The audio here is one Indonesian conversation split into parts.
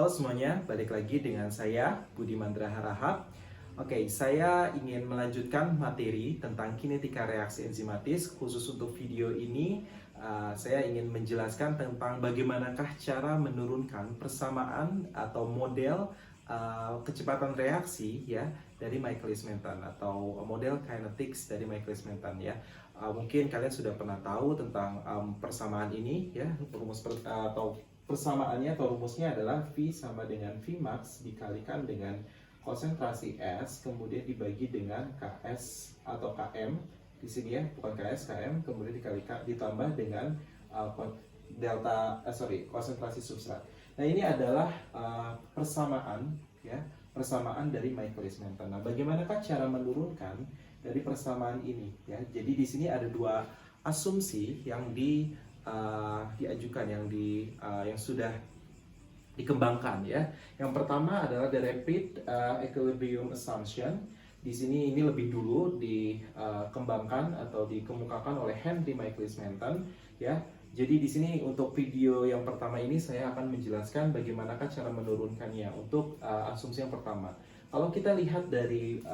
Halo semuanya, balik lagi dengan saya Budi Mandra Harahap. Oke, saya ingin melanjutkan materi tentang kinetika reaksi enzimatis. Khusus untuk video ini, saya ingin menjelaskan tentang bagaimanakah cara menurunkan persamaan atau model kecepatan reaksi ya dari Michaelis-Menten atau model kinetics dari Michaelis-Menten ya. Mungkin kalian sudah pernah tahu tentang persamaan ini ya, atau persamaannya atau rumusnya adalah V sama dengan Vmax dikalikan dengan konsentrasi S kemudian dibagi dengan Ks atau Km di sini ya, bukan Ks, Km kemudian dikalikan ditambah dengan konsentrasi substrat. Nah, ini adalah persamaan ya, persamaan dari Michaelis-Menten. Nah, bagaimanakah cara menurunkan dari persamaan ini ya? Jadi di sini ada dua asumsi yang diajukan yang sudah dikembangkan ya. Yang pertama adalah the rapid equilibrium assumption. Di sini ini lebih dulu dikembangkan atau dikemukakan oleh Henry Michaelis-Menten ya. Jadi di sini untuk video yang pertama ini saya akan menjelaskan bagaimanakah cara menurunkannya untuk asumsi yang pertama. Kalau kita lihat dari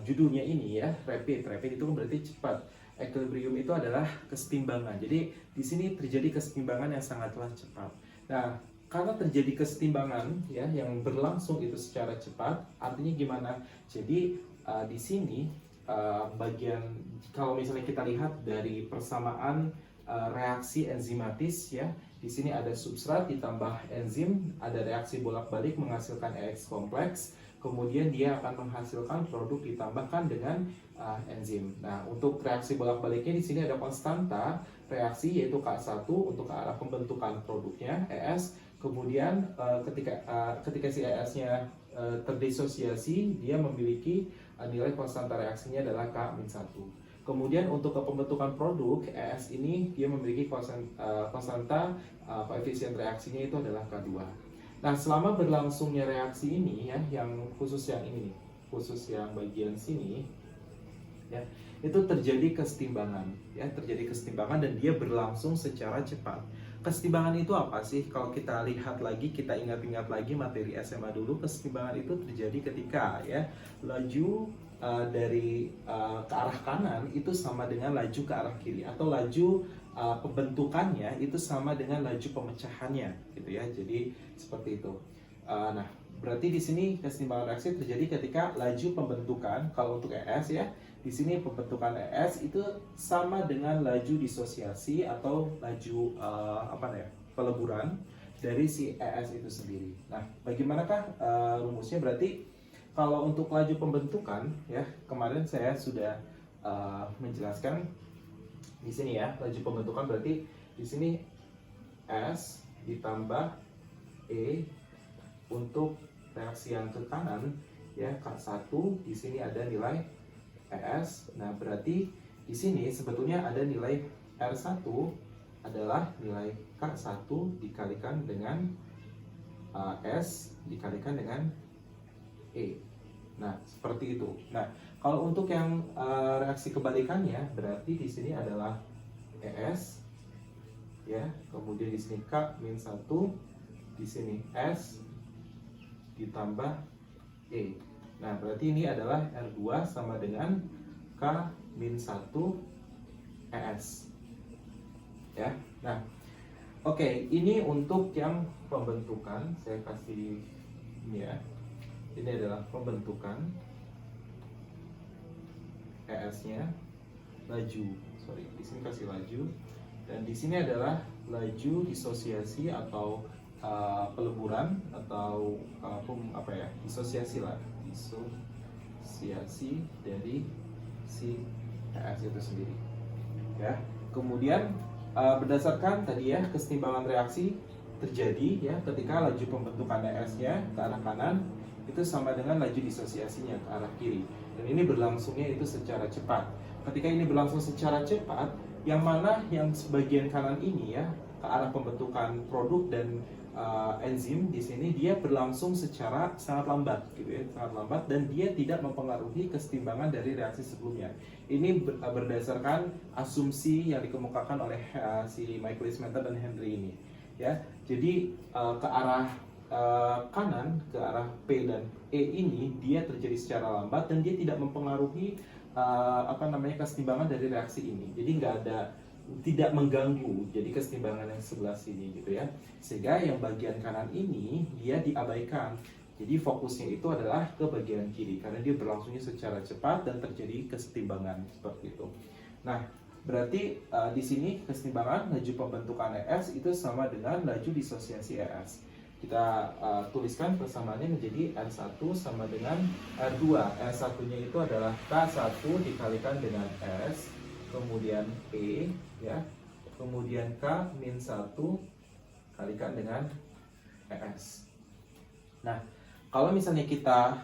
judulnya ini ya, rapid itu berarti cepat. Equilibrium itu adalah kesetimbangan. Jadi di sini terjadi kesetimbangan yang sangatlah cepat. Nah, karena terjadi kesetimbangan ya yang berlangsung itu secara cepat, artinya gimana? Jadi di sini kalau misalnya kita lihat dari persamaan reaksi enzimatis ya, di sini ada substrat ditambah enzim, ada reaksi bolak-balik menghasilkan EX kompleks. Kemudian dia akan menghasilkan produk ditambahkan dengan enzim. Nah, untuk reaksi bolak-baliknya di sini ada konstanta reaksi yaitu K1 untuk ke arah pembentukan produknya ES. Kemudian ketika si ES-nya terdisosiasi, dia memiliki nilai konstanta reaksinya adalah K-1. Kemudian untuk ke pembentukan produk ES ini dia memiliki konstanta koefisien reaksinya itu adalah K2. Nah, selama berlangsungnya reaksi ini ya, yang khusus yang ini nih, khusus yang bagian sini ya, itu terjadi kesetimbangan ya, terjadi kesetimbangan dan dia berlangsung secara cepat. Kesetimbangan itu apa sih? Kalau kita lihat lagi, kita ingat-ingat lagi materi SMA dulu, kesetimbangan itu terjadi ketika ya laju dari ke arah kanan itu sama dengan laju ke arah kiri, atau laju pembentukannya itu sama dengan laju pemecahannya gitu ya. Jadi seperti itu. Nah, berarti di sini kesetimbangan reaksi terjadi ketika laju pembentukan, kalau untuk ES ya, di sini pembentukan ES itu sama dengan laju disosiasi atau laju peleburan dari si ES itu sendiri. Nah, bagaimanakah rumusnya? Berarti kalau untuk laju pembentukan ya, kemarin saya sudah menjelaskan di sini ya, laju pembentukan berarti di sini S ditambah E untuk reaksi yang ke kanan ya, K1, di sini ada nilai ES. Nah, berarti di sini sebetulnya ada nilai R1 adalah nilai K1 dikalikan dengan S dikalikan dengan E. Nah, seperti itu. Nah, kalau untuk yang reaksi kebalikannya, berarti di sini adalah ES ya, kemudian di sini K-1, di sini S ditambah E. Nah, berarti ini adalah R2 sama dengan K-1 ES. Ya. Nah, oke, ini untuk yang pembentukan, saya kasih ini ya. Ini adalah pembentukan ES-nya, laju, di sini kasih laju, dan di sini adalah laju disosiasi atau peleburan atau disosiasi dari si ES itu sendiri. Ya, kemudian berdasarkan tadi ya, kesetimbangan reaksi terjadi ya ketika laju pembentukan ES-nya ke arah kanan itu sama dengan laju disosiasinya ke arah kiri, dan ini berlangsungnya itu secara cepat. Ketika ini berlangsung secara cepat, yang mana yang sebagian kanan ini ya ke arah pembentukan produk dan enzim di sini dia berlangsung secara sangat lambat gitu ya, sangat lambat, dan dia tidak mempengaruhi kesetimbangan dari reaksi sebelumnya. Ini berdasarkan asumsi yang dikemukakan oleh si Michaelis-Menten dan Henry ini. ya. Jadi ke arah kanan, ke arah P dan E ini dia terjadi secara lambat dan dia tidak mempengaruhi kesetimbangan dari reaksi ini. Jadi tidak mengganggu jadi kesetimbangan yang sebelah sini gitu ya, sehingga yang bagian kanan ini dia diabaikan. Jadi fokusnya itu adalah ke bagian kiri karena dia berlangsungnya secara cepat dan terjadi kesetimbangan seperti itu. Nah, berarti di sini kesetimbangan laju pembentukan ES itu sama dengan laju disosiasi ES. Kita tuliskan persamaannya menjadi N1 sama dengan R2. N1-nya itu adalah K1 dikalikan dengan S, kemudian E, ya, kemudian K-1 kalikan dengan ES. Nah, kalau misalnya kita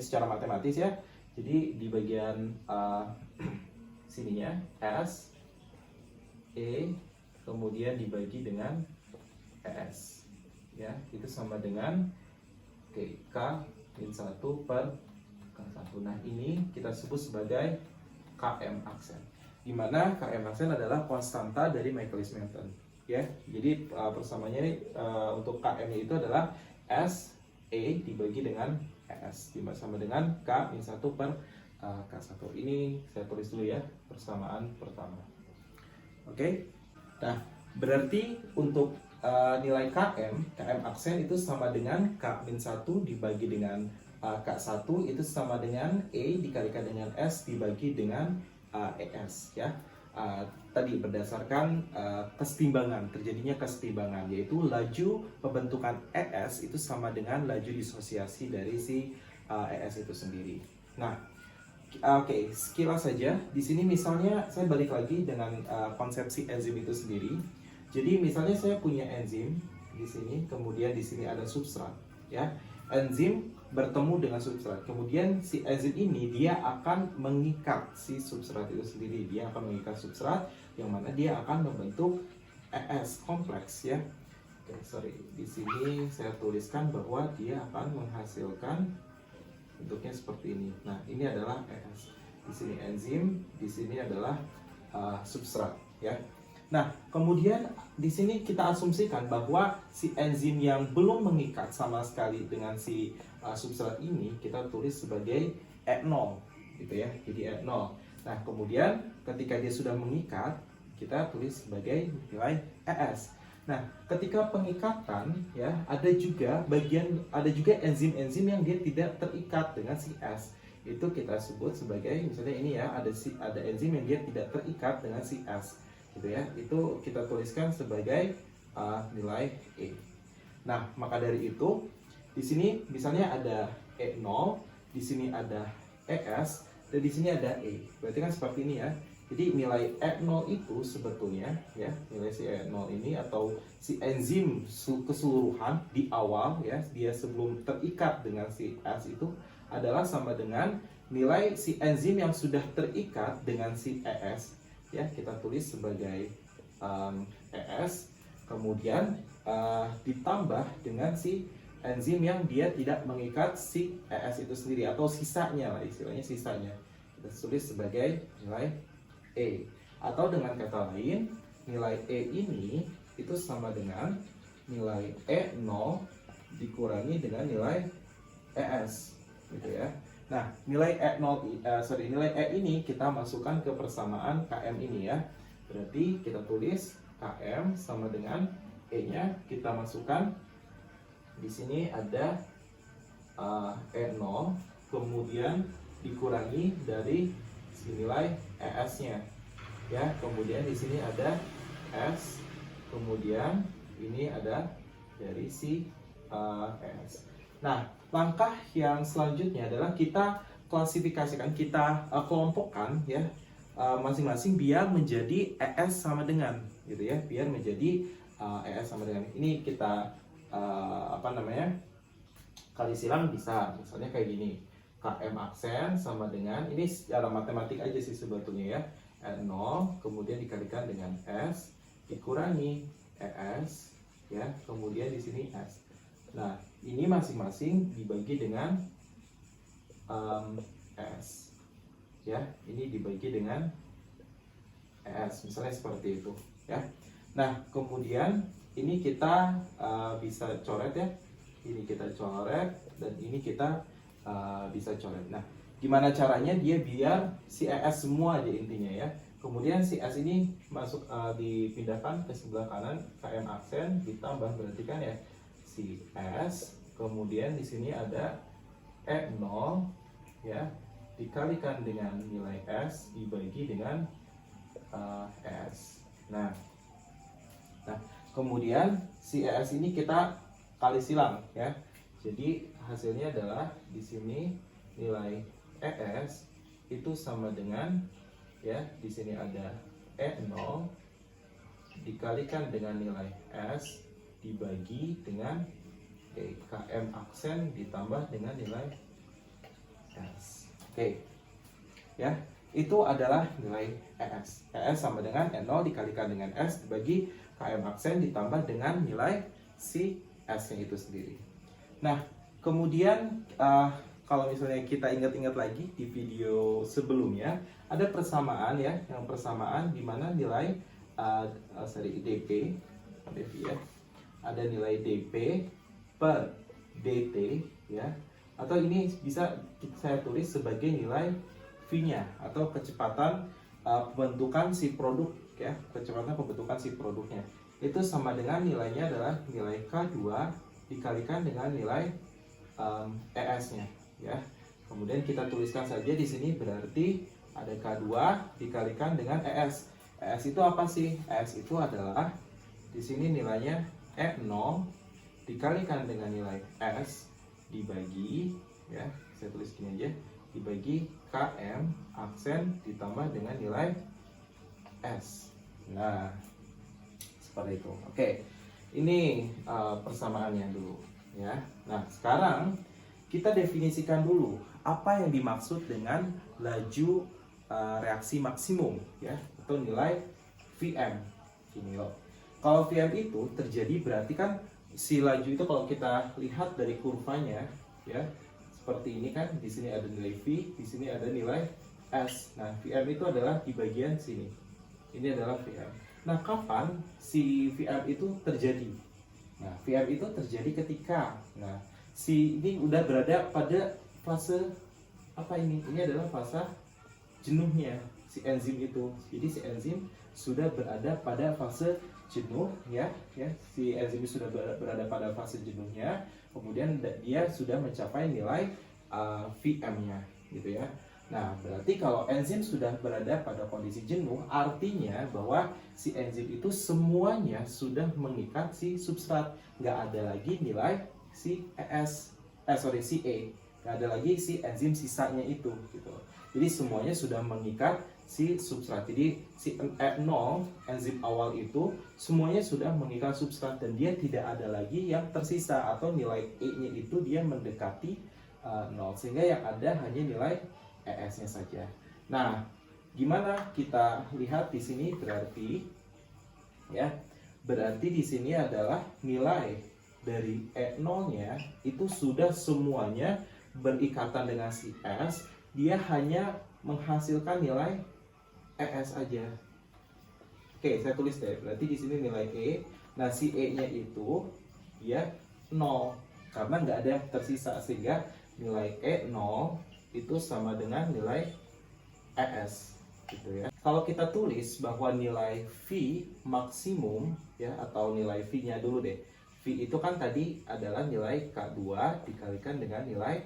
secara matematis ya, jadi di bagian sininya S, E, kemudian dibagi dengan ES, ya, itu sama dengan K-1 per K1. Nah, ini kita sebut sebagai KM aksen, di mana KM aksen adalah konstanta dari Michaelis-Menten, ya. Jadi persamaannya ini untuk KM-nya itu adalah S E dibagi dengan ES sama dengan K-1 per K1. Ini saya tulis dulu ya persamaan pertama. Oke. Nah, berarti untuk nilai KM aksen itu sama dengan K-1 dibagi dengan K1 itu sama dengan E dikalikan dengan S dibagi dengan ES, ya. Tadi berdasarkan terjadinya kesetimbangan, yaitu laju pembentukan ES itu sama dengan laju disosiasi dari si ES itu sendiri. Nah, oke, sekilas saja. Di sini misalnya saya balik lagi dengan konsepsi enzim itu sendiri. Jadi misalnya saya punya enzim di sini, kemudian di sini ada substrat, ya. Enzim bertemu dengan substrat, kemudian si enzim ini dia akan mengikat si substrat itu sendiri. Dia akan mengikat substrat yang mana dia akan membentuk ES kompleks, ya. Oke, sorry, di sini saya tuliskan bahwa dia akan menghasilkan bentuknya seperti ini. Nah, ini adalah ES. Di sini enzim, di sini adalah substrat, ya. Nah, kemudian di sini kita asumsikan bahwa si enzim yang belum mengikat sama sekali dengan si substrat ini kita tulis sebagai E0, gitu ya. Jadi E0. Nah, kemudian ketika dia sudah mengikat, kita tulis sebagai nilai ES. Nah, ketika pengikatan ya, ada juga enzim-enzim yang dia tidak terikat dengan si S. Itu kita sebut sebagai, misalnya ini ya, ada enzim yang dia tidak terikat dengan si S, gitu ya. Itu kita tuliskan sebagai nilai E. Nah, maka dari itu di sini misalnya ada E0, di sini ada ES, dan di sini ada E. Berarti kan seperti ini ya. Jadi nilai E0 itu sebetulnya ya, nilai si E0 ini atau si enzim keseluruhan di awal ya, dia sebelum terikat dengan si S itu adalah sama dengan nilai si enzim yang sudah terikat dengan si ES ya, kita tulis sebagai ES, kemudian ditambah dengan si enzim yang dia tidak mengikat si ES itu sendiri atau sisanya lah, istilahnya sisanya kita tulis sebagai nilai E. Atau dengan kata lain, nilai E ini itu sama dengan nilai E0 dikurangi dengan nilai ES, gitu ya. Nah, nilai nilai E ini kita masukkan ke persamaan KM ini ya. Berarti kita tulis KM sama dengan E-nya kita masukkan. Di sini ada E0 kemudian dikurangi dari nilai ES-nya ya, kemudian di sini ada S, kemudian ini ada dari si ES. Nah, langkah yang selanjutnya adalah kita klasifikasikan, kita kelompokkan ya masing-masing biar menjadi ES sama dengan, gitu ya, biar menjadi ES sama dengan. Ini kita kali silang bisa, misalnya kayak gini. KM aksen sama dengan, ini secara matematik aja sih sebetulnya ya, E0 kemudian dikalikan dengan S dikurangi ES ya, kemudian di sini S. Nah, ini masing-masing dibagi dengan S ya, ini dibagi dengan ES, misalnya seperti itu ya. Nah, kemudian ini kita bisa coret ya. Ini kita coret dan ini kita bisa coret. Nah, gimana caranya dia biar si ES semua aja intinya ya. Kemudian si S ini masuk dipindahkan ke sebelah kanan, KM aksen ditambah berarti kan ya si S. Kemudian di sini ada E0 ya dikalikan dengan nilai S dibagi dengan ES. Nah, kemudian si ES ini kita kali silang ya. Jadi hasilnya adalah di sini nilai ES itu sama dengan ya, di sini ada E0 dikalikan dengan nilai S dibagi dengan KM aksen ditambah dengan nilai S. Oke. Ya, itu adalah nilai ES. ES sama dengan E0 dikalikan dengan S dibagi KM aksen ditambah dengan nilai si S-nya itu sendiri. Nah, kemudian kalau misalnya kita ingat-ingat lagi di video sebelumnya, ada persamaan ya, yang persamaan di mana nilai DP, ya, ada nilai DP per DT ya, atau ini bisa saya tulis sebagai nilai V-nya atau kecepatan pembentukan si produk ya, kecepatan pembentukan si produknya. Itu sama dengan nilainya adalah nilai K2 dikalikan dengan nilai ES-nya ya. Kemudian kita tuliskan saja di sini berarti ada K2 dikalikan dengan ES. ES itu apa sih? ES itu adalah di sini nilainya E0 dikalikan dengan nilai S dibagi ya, saya tulis gini aja, dibagi KM aksen ditambah dengan nilai S. Nah, seperti itu. Oke. Ini persamaannya dulu ya. Nah, sekarang kita definisikan dulu apa yang dimaksud dengan laju reaksi maksimum ya, atau nilai VM. Ini loh. Kalau VM itu terjadi berarti kan si laju itu kalau kita lihat dari kurvanya ya, seperti ini kan, di sini ada nilai V, di sini ada nilai S. Nah, VM itu adalah di bagian sini. Ini adalah VM. Nah, kapan si VM itu terjadi? Nah, VM itu terjadi ketika si ini udah berada pada fase apa ini? Ini adalah fase jenuhnya si enzim itu. Jadi si enzim sudah berada pada fase jenuh ya, si enzim sudah berada pada fase jenuhnya. Kemudian dia sudah mencapai nilai VM-nya gitu ya. Nah, berarti kalau enzim sudah berada pada kondisi jenuh, artinya bahwa si enzim itu semuanya sudah mengikat si substrat. Nggak ada lagi nilai si si E. Nggak ada lagi si enzim sisanya itu gitu. Jadi semuanya sudah mengikat si substrat. Jadi si E0 enzim awal itu semuanya sudah mengikat substrat dan dia tidak ada lagi yang tersisa atau nilai E-nya itu dia mendekati 0, sehingga yang ada hanya nilai ES-nya saja. Nah, gimana kita lihat di sini berarti ya, berarti di sini adalah nilai dari E0-nya itu sudah semuanya berikatan dengan si S, dia hanya menghasilkan nilai ES aja. Oke, saya tulis deh. Berarti di sini nilai E. Nah, si E-nya itu dia 0 karena nggak ada yang tersisa, sehingga nilai E0 itu sama dengan nilai ES gitu ya. Kalau kita tulis bahwa nilai V maksimum ya, atau nilai V-nya dulu deh. V itu kan tadi adalah nilai K2 dikalikan dengan nilai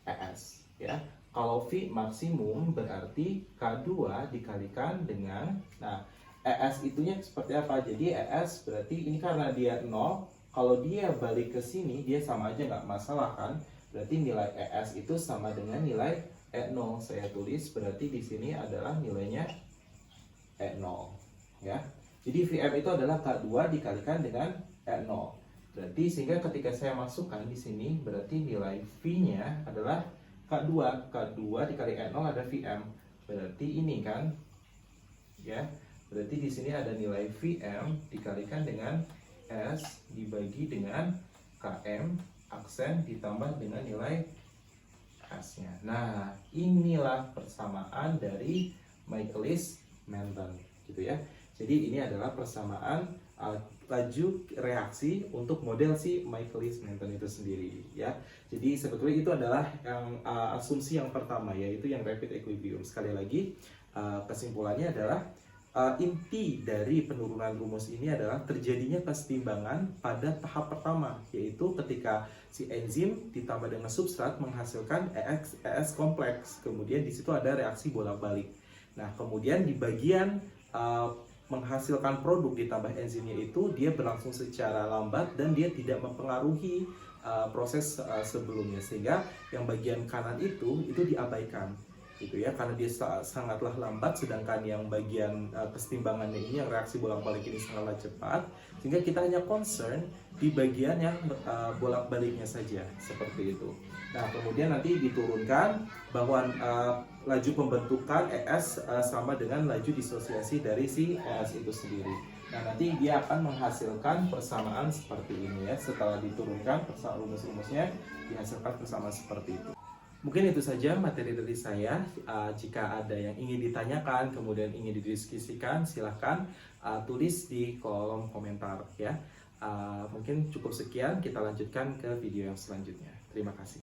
ES ya. Kalau V maksimum berarti K2 dikalikan dengan, nah, ES itunya seperti apa? Jadi ES berarti ini karena dia 0, kalau dia balik ke sini dia sama aja, nggak masalah kan? Berarti nilai ES itu sama dengan nilai E0. Saya tulis berarti di sini adalah nilainya E0 ya. Jadi VM itu adalah K2 dikalikan dengan E0. Berarti sehingga ketika saya masukkan di sini berarti nilai V-nya adalah K2. K2 dikali E0 ada VM. Berarti ini kan ya. Berarti di sini ada nilai VM dikalikan dengan S dibagi dengan KM aksen ditambah dengan nilai S-nya. Nah, inilah persamaan dari Michaelis-Menten gitu ya. Jadi ini adalah persamaan laju reaksi untuk model si Michaelis Menten itu sendiri ya. Jadi sebetulnya itu adalah yang asumsi yang pertama, yaitu yang rapid equilibrium. Sekali lagi kesimpulannya adalah inti dari penurunan rumus ini adalah terjadinya kesetimbangan pada tahap pertama, yaitu ketika si enzim ditambah dengan substrat menghasilkan ES kompleks. Kemudian di situ ada reaksi bolak-balik. Nah, kemudian di bagian menghasilkan produk ditambah enzimnya itu dia berlangsung secara lambat dan dia tidak mempengaruhi proses sebelumnya, sehingga yang bagian kanan itu diabaikan gitu ya, karena dia sangatlah lambat, sedangkan yang bagian kesetimbangannya ini, yang reaksi bolak-balik ini sangatlah cepat, sehingga kita hanya concern di bagian yang bolak-baliknya saja, seperti itu. Nah, kemudian nanti diturunkan bahwa laju pembentukan ES sama dengan laju disosiasi dari si ES itu sendiri. Nah, nanti dia akan menghasilkan persamaan seperti ini ya, setelah diturunkan rumus-rumusnya dihasilkan persamaan seperti itu. Mungkin itu saja materi dari saya. Jika ada yang ingin ditanyakan, kemudian ingin didiskusikan, silahkan tulis di kolom komentar ya. Mungkin cukup sekian, kita lanjutkan ke video yang selanjutnya. Terima kasih.